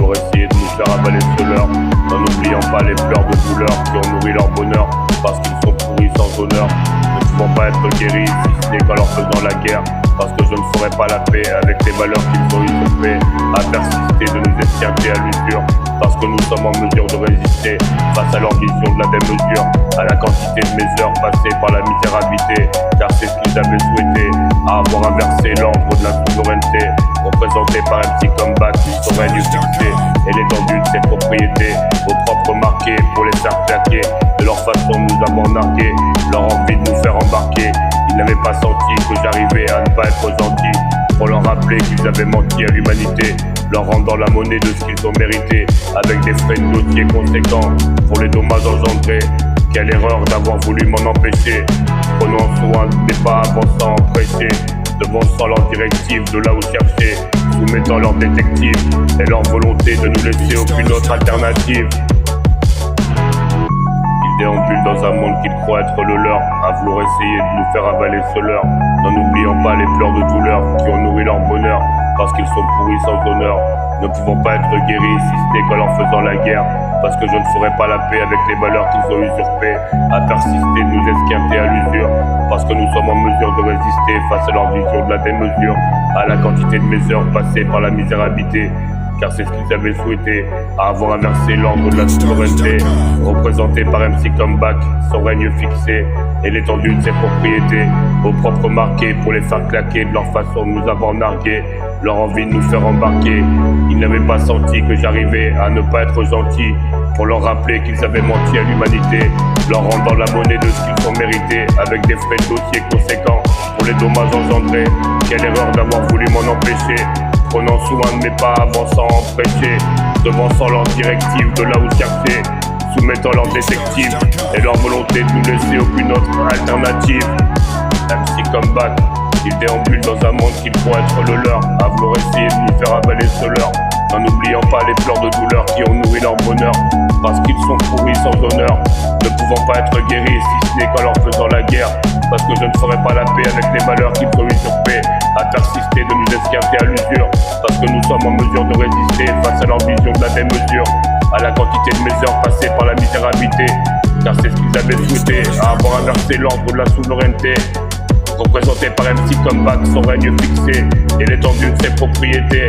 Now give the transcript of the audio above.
vouloir essayer de nous faire avaler ce leurre, en n'oubliant pas les pleurs de douleur qui ont nourri leur bonheur, parce qu'ils sont pourris sans honneur, ne pouvant pas être guéris si ce n'est qu'en leur faisant la guerre, parce que je ne ferai pas la paix avec les valeurs qu'ils ont usurpées, à persister de nous esquinter à l'usure, parce que nous sommes en mesure de résister face à leur vision de la démesure, à la quantité de mes heures passées par la misérabilité, car c'est ce qu'ils avaient souhaité, à avoir inversé l'ordre de la souveraineté, représenté par un petit comeback, son règne fixé, et l'étendue de ses propriétés, aux propres marqués pour les faire claquer, de leur façon de nous avoir nargués, leur envie de nous faire embarquer. Ils n'avaient pas senti que j'arrivais à ne pas être gentil, pour leur rappeler qu'ils avaient menti à l'humanité, leur rendant la monnaie de ce qu'ils ont mérité, avec des frais de dossier conséquents pour les dommages engendrés. Quelle erreur d'avoir voulu m'en empêcher, prenant soin de mes pas avançant prêchés, devançant leurs directives de là où chercher, soumettant leurs détectives et leur volonté de nous laisser aucune autre alternative. Ils déambulent dans un monde qu'ils croient être le leur, à vouloir essayer de nous faire avaler ce leurre, n'en oubliant pas les pleurs de douleur qui ont nourri leur bonheur, parce qu'ils sont pourris sans honneur, ne pouvant pas être guéris si ce n'est qu'en leur faisant la guerre, parce que je ne ferai pas la paix avec les valeurs qu'ils ont usurpées, à persister de nous esquinter à l'usure, parce que nous sommes en mesure de résister face à leur vision de la démesure, à la quantité de mes heures passées par la misérabilité, car c'est ce qu'ils avaient souhaité, à avoir inversé l'ordre de la souveraineté, représenté par MC Comeback, son règne fixé, et l'étendue de ses propriétés, au propre marqué pour les faire claquer de leur façon de nous avoir nargués, leur envie de nous faire embarquer. Ils n'avaient pas senti que j'arrivais à ne pas être gentil, pour leur rappeler qu'ils avaient menti à l'humanité, leur rendant la monnaie de ce qu'ils ont mérité, avec des frais de dossier conséquents pour les dommages engendrés. Quelle erreur d'avoir voulu m'en empêcher, prenant soin de mes pas avançant en prêcher, devançant leurs directives de là où chercher, soumettant leurs détectives et leur volonté de nous laisser aucune autre alternative. MC Comeback, ils déambulent dans un monde qu'ils croient être le leur, à vouloir essayer de nous faire avaler ce leurre, en n'oubliant pas les pleurs de douleur qui ont nourri leur bonheur, parce qu'ils sont pourris sans honneur, ne pouvant pas être guéris si ce n'est qu'en leur faisant la guerre, parce que je ne ferai pas la paix avec les valeurs qu'ils ont usurpées, à persister de nous esquinter à l'usure, parce que nous sommes en mesure de résister face à leur vision de la démesure, à la quantité de mes heures passées par la misérabilité, car c'est ce qu'ils avaient souhaité, à avoir inversé l'ordre de la souveraineté, représenté par MC Comeback, son règne fixé, et l'étendue de ses propriétés,